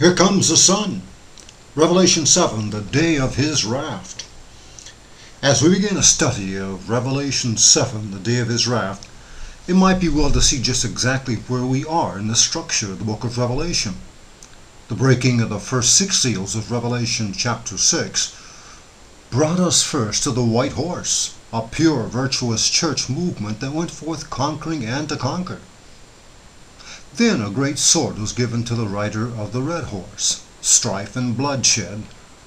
Here comes the sun. Revelation 7, the day of his wrath. As we begin a study of Revelation 7, the day of his wrath, it might be well to see just exactly where we are in the structure of the book of Revelation. The breaking of the first 6 seals of Revelation chapter 6 brought us first to the white horse, a pure, virtuous church movement that went forth conquering and to conquer. Then a great sword was given to the rider of the red horse. Strife and bloodshed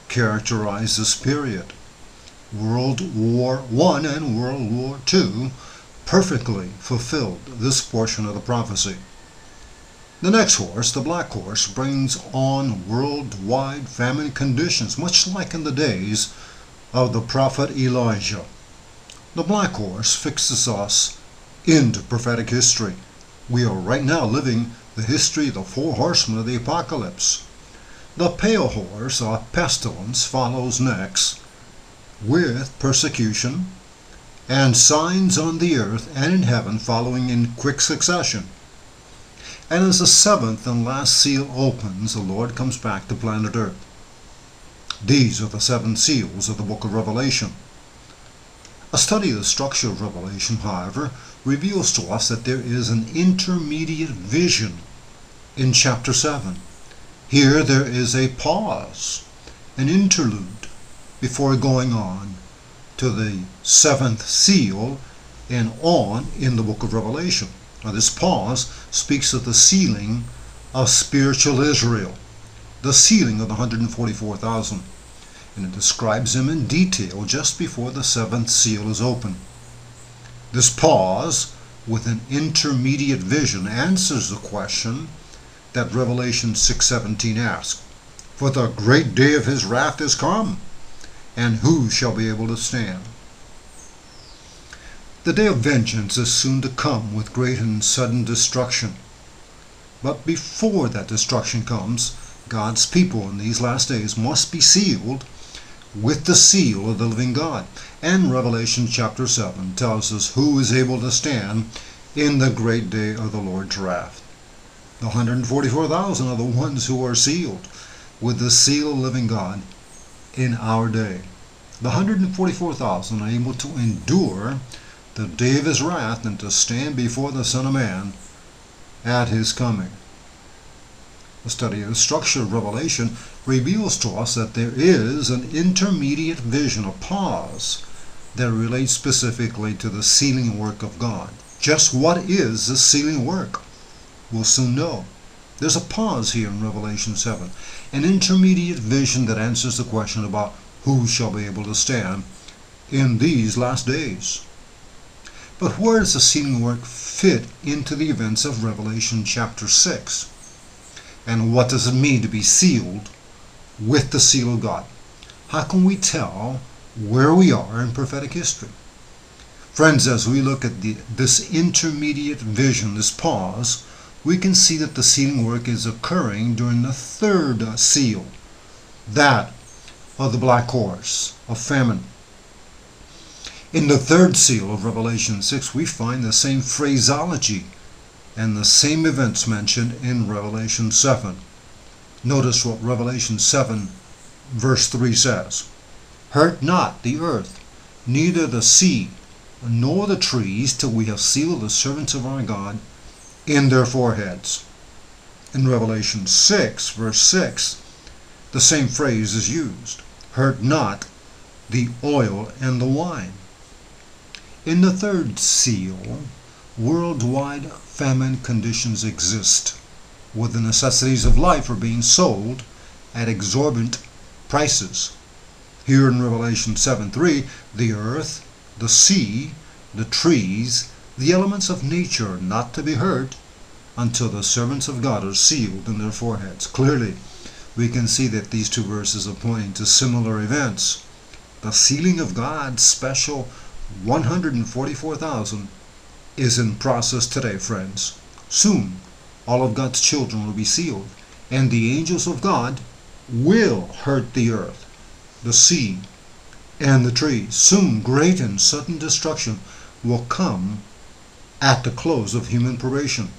characterized this period. World War I and World War II perfectly fulfilled this portion of the prophecy. The next horse, the black horse, brings on worldwide famine conditions, much like in the days of the prophet Elijah. The black horse fixes us into prophetic history. We are right now living the history of the 4 horsemen of the apocalypse. The pale horse, or pestilence, follows next with persecution and signs on the earth and in heaven following in quick succession. And as the 7th and last seal opens, the Lord comes back to planet Earth. These are the 7 seals of the book of Revelation. A study of the structure of Revelation, however, reveals to us that there is an intermediate vision in chapter 7. Here there is a pause, an interlude, before going on to the 7th seal and on in the book of Revelation. Now this pause speaks of the sealing of spiritual Israel, the sealing of the 144,000. And it describes them in detail just before the 7th seal is open. This pause, with an intermediate vision, answers the question that Revelation 6:17 asks. For the great day of his wrath is come, and who shall be able to stand? The day of vengeance is soon to come with great and sudden destruction. But before that destruction comes, God's people in these last days must be sealed with the seal of the living God. And Revelation chapter 7 tells us who is able to stand in the great day of the Lord's wrath. The 144,000 are the ones who are sealed with the seal of the living God in our day. The 144,000 are able to endure the day of his wrath and to stand before the Son of Man at his coming. The study of the structure of Revelation reveals to us that there is an intermediate vision, a pause, that relates specifically to the sealing work of God. Just what is the sealing work? We'll soon know. There's a pause here in Revelation 7, an intermediate vision that answers the question about who shall be able to stand in these last days. But where does the sealing work fit into the events of Revelation chapter 6? And what does it mean to be sealed with the seal of God? How can we tell where we are in prophetic history? Friends, as we look at this intermediate vision, this pause, we can see that the sealing work is occurring during the 3rd seal, that of the black horse, of famine. In the 3rd seal of Revelation 6, we find the same phraseology and the same events mentioned in Revelation 7. Notice what Revelation 7 verse 3 says. Hurt not the earth, neither the sea, nor the trees, till we have sealed the servants of our God in their foreheads. In Revelation 6 verse 6, the same phrase is used. Hurt not the oil and the wine. In the 3rd seal, worldwide famine conditions exist, where the necessities of life are being sold at exorbitant prices. Here in Revelation 7:3, the earth, the sea, the trees, the elements of nature are not to be hurt until the servants of God are sealed in their foreheads. Clearly, we can see that these 2 verses are pointing to similar events. The sealing of God's special 144,000 is in process today, friends. Soon, all of God's children will be sealed, and the angels of God will hurt the earth, the sea, and the trees. Soon, great and sudden destruction will come at the close of human probation.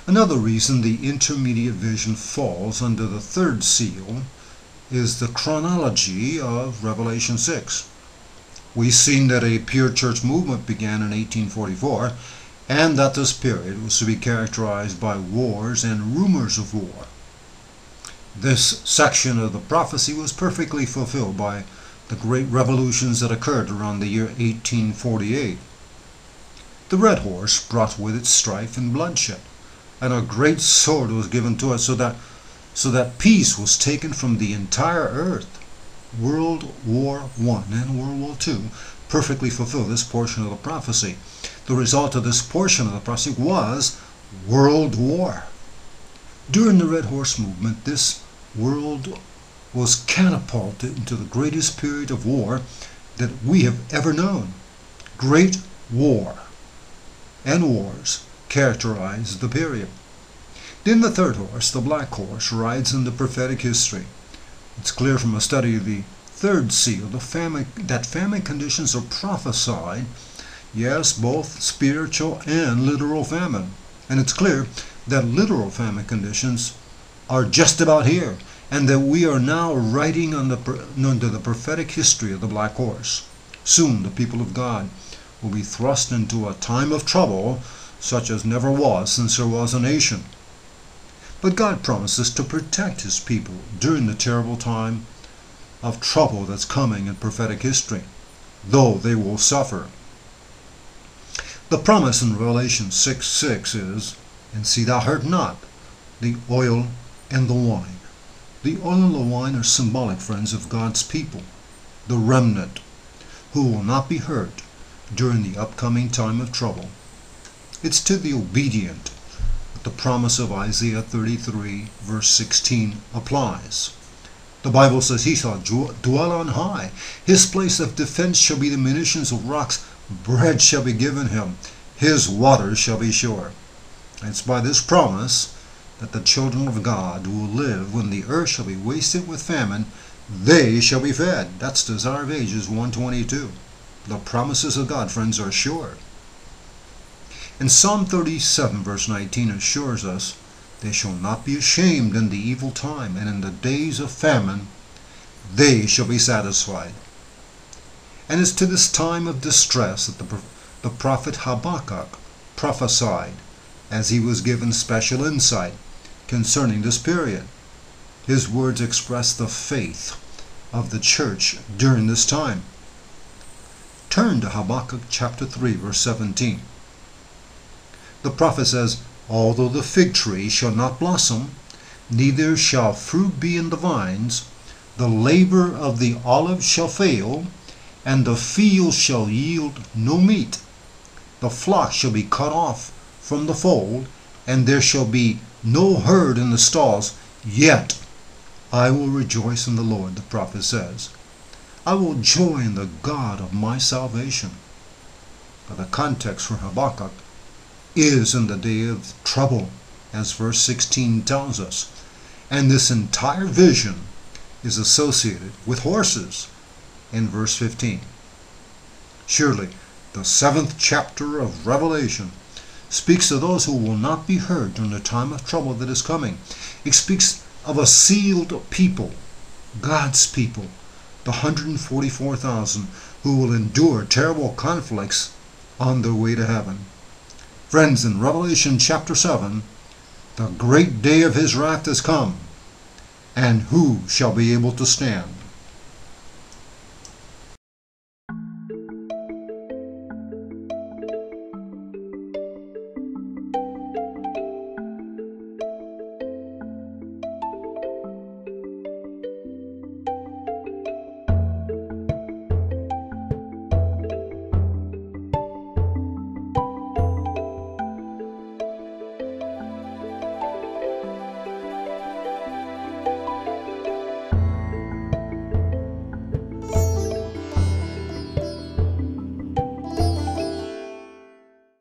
Another reason the intermediate vision falls under the third seal is the chronology of Revelation 6. We've seen that a pure church movement began in 1844, and that this period was to be characterized by wars and rumors of war. This section of the prophecy was perfectly fulfilled by the great revolutions that occurred around the year 1848. The red horse brought with it strife and bloodshed, and a great sword was given to it so that peace was taken from the entire earth. World War I and World War II perfectly fulfill this portion of the prophecy. The result of this portion of the prophecy was World War. During the Red Horse movement, this world was catapulted into the greatest period of war that we have ever known. Great war and wars characterize the period. Then the third horse, the black horse, rides into prophetic history. It's clear from a study of the third seal that famine conditions are prophesied, yes, both spiritual and literal famine. And it's clear that literal famine conditions are just about here, and that we are now writing under the prophetic history of the black horse. Soon the people of God will be thrust into a time of trouble such as never was since there was a nation. But God promises to protect his people during the terrible time of trouble that's coming in prophetic history, though they will suffer. The promise in Revelation 6:6 is, "And see thou hurt not the oil and the wine." The oil and the wine are symbolic, friends, of God's people, the remnant, who will not be hurt during the upcoming time of trouble. It's to the obedient that the promise of Isaiah 33 verse 16 applies. The Bible says, "He shall dwell on high. His place of defense shall be the munitions of rocks. Bread shall be given him. His waters shall be sure." And it's by this promise that the children of God will live when the earth shall be wasted with famine. They shall be fed. That's Desire of Ages 122. The promises of God, friends, are sure. And Psalm 37 verse 19 assures us, "They shall not be ashamed in the evil time, and in the days of famine they shall be satisfied." And it's to this time of distress that the prophet Habakkuk prophesied, as he was given special insight concerning this period. His words express the faith of the church during this time. Turn to Habakkuk chapter 3 verse 17. The prophet says, "Although the fig tree shall not blossom, neither shall fruit be in the vines, the labor of the olive shall fail, and the field shall yield no meat. The flock shall be cut off from the fold, and there shall be no herd in the stalls. Yet I will rejoice in the Lord," the prophet says. "I will joy in the God of my salvation." But the context for Habakkuk is in the day of trouble, as verse 16 tells us. And this entire vision is associated with horses in verse 15. Surely, the 7th chapter of Revelation speaks of those who will not be hurt during the time of trouble that is coming. It speaks of a sealed people, God's people, the 144,000 who will endure terrible conflicts on their way to heaven. Friends, in Revelation chapter 7, the great day of his wrath has come, and who shall be able to stand?